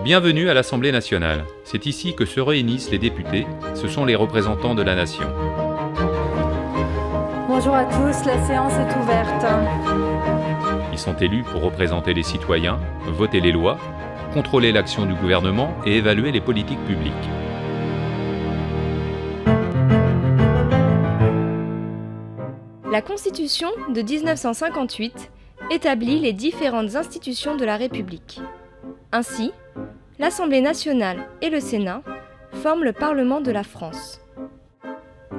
Bienvenue à l'Assemblée nationale. C'est ici que se réunissent les députés, ce sont les représentants de la nation. Bonjour à tous, la séance est ouverte. Ils sont élus pour représenter les citoyens, voter les lois, contrôler l'action du gouvernement et évaluer les politiques publiques. La Constitution de 1958 établit les différentes institutions de la République. Ainsi, l'Assemblée nationale et le Sénat forment le Parlement de la France.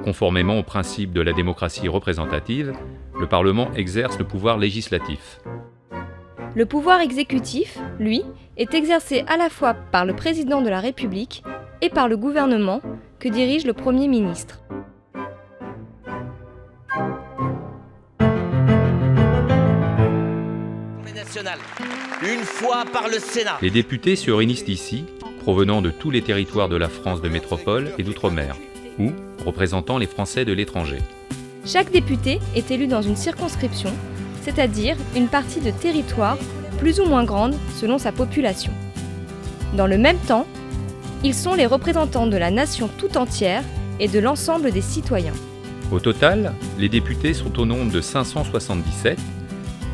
Conformément au principe de la démocratie représentative, le Parlement exerce le pouvoir législatif. Le pouvoir exécutif, lui, est exercé à la fois par le président de la République et par le gouvernement que dirige le Premier ministre. Une fois par le Sénat. Les députés se réunissent ici, provenant de tous les territoires de la France de métropole et d'outre-mer, ou représentant les Français de l'étranger. Chaque député est élu dans une circonscription, c'est-à-dire une partie de territoire plus ou moins grande selon sa population. Dans le même temps, ils sont les représentants de la nation tout entière et de l'ensemble des citoyens. Au total, les députés sont au nombre de 577,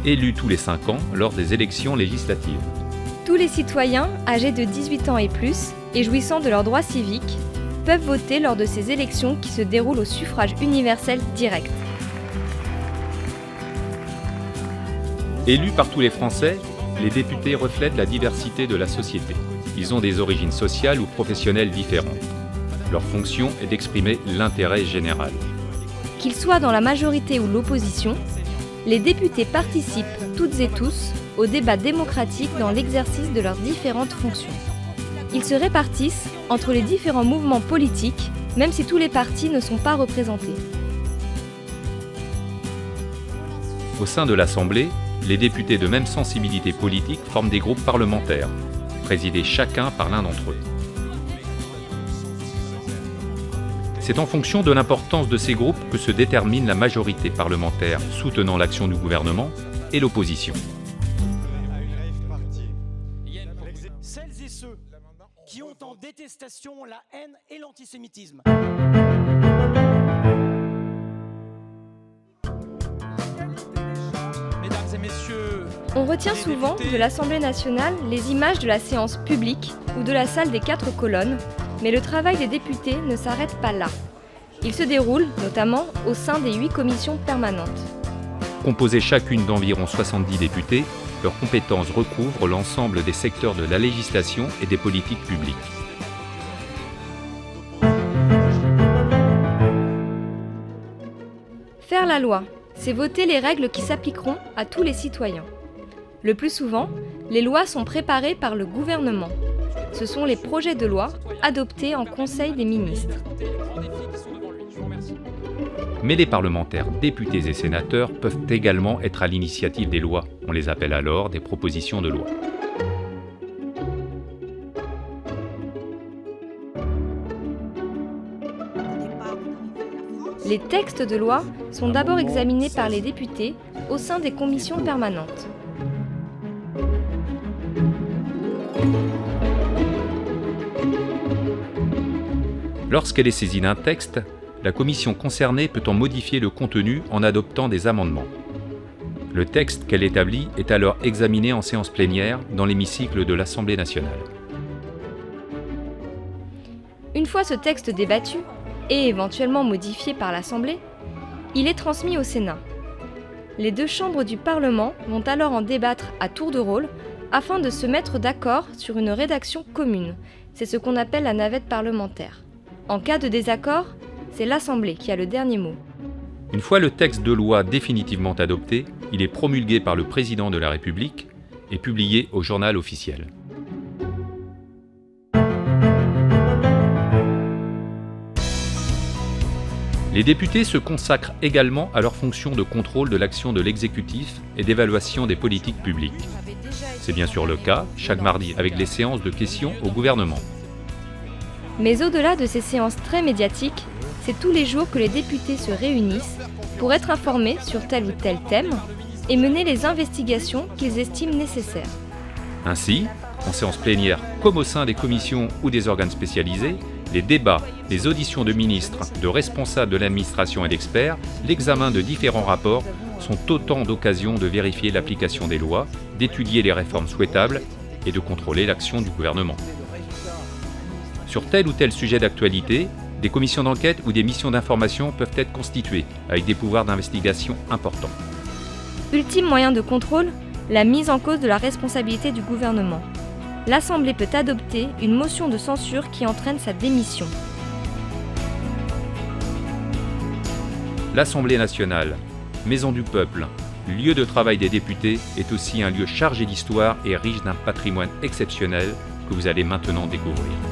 élus tous les 5 ans lors des élections législatives. Tous les citoyens âgés de 18 ans et plus et jouissant de leurs droits civiques peuvent voter lors de ces élections qui se déroulent au suffrage universel direct. Élus par tous les Français, les députés reflètent la diversité de la société. Ils ont des origines sociales ou professionnelles différentes. Leur fonction est d'exprimer l'intérêt général. Qu'ils soient dans la majorité ou l'opposition, les députés participent toutes et tous au débat démocratique dans l'exercice de leurs différentes fonctions. Ils se répartissent entre les différents mouvements politiques, même si tous les partis ne sont pas représentés. Au sein de l'Assemblée, les députés de même sensibilité politique forment des groupes parlementaires, présidés chacun par l'un d'entre eux. C'est en fonction de l'importance de ces groupes que se détermine la majorité parlementaire soutenant l'action du gouvernement et l'opposition. Celles et ceux qui ont en détestation la haine et l'antisémitisme. Mesdames et messieurs, on retient souvent de l'Assemblée nationale les images de la séance publique ou de la salle des 4 colonnes, mais le travail des députés ne s'arrête pas là. Il se déroule notamment au sein des 8 commissions permanentes. Composées chacune d'environ 70 députés, leurs compétences recouvrent l'ensemble des secteurs de la législation et des politiques publiques. Faire la loi, c'est voter les règles qui s'appliqueront à tous les citoyens. Le plus souvent, les lois sont préparées par le gouvernement. Ce sont les projets de loi adoptés en Conseil des ministres. Mais les parlementaires, députés et sénateurs peuvent également être à l'initiative des lois. On les appelle alors des propositions de loi. Les textes de loi sont d'abord examinés par les députés au sein des commissions permanentes. Lorsqu'elle est saisie d'un texte, la commission concernée peut en modifier le contenu en adoptant des amendements. Le texte qu'elle établit est alors examiné en séance plénière dans l'hémicycle de l'Assemblée nationale. Une fois ce texte débattu et éventuellement modifié par l'Assemblée, il est transmis au Sénat. Les 2 chambres du Parlement vont alors en débattre à tour de rôle afin de se mettre d'accord sur une rédaction commune. C'est ce qu'on appelle la navette parlementaire. En cas de désaccord, c'est l'Assemblée qui a le dernier mot. Une fois le texte de loi définitivement adopté, il est promulgué par le président de la République et publié au journal officiel. Les députés se consacrent également à leur fonction de contrôle de l'action de l'exécutif et d'évaluation des politiques publiques. C'est bien sûr le cas chaque mardi avec les séances de questions au gouvernement. Mais au-delà de ces séances très médiatiques, c'est tous les jours que les députés se réunissent pour être informés sur tel ou tel thème et mener les investigations qu'ils estiment nécessaires. Ainsi, en séance plénière comme au sein des commissions ou des organes spécialisés, les débats, les auditions de ministres, de responsables de l'administration et d'experts, l'examen de différents rapports sont autant d'occasions de vérifier l'application des lois, d'étudier les réformes souhaitables et de contrôler l'action du gouvernement. Sur tel ou tel sujet d'actualité, des commissions d'enquête ou des missions d'information peuvent être constituées, avec des pouvoirs d'investigation importants. Ultime moyen de contrôle, la mise en cause de la responsabilité du gouvernement. L'Assemblée peut adopter une motion de censure qui entraîne sa démission. L'Assemblée nationale, maison du peuple, lieu de travail des députés, est aussi un lieu chargé d'histoire et riche d'un patrimoine exceptionnel que vous allez maintenant découvrir.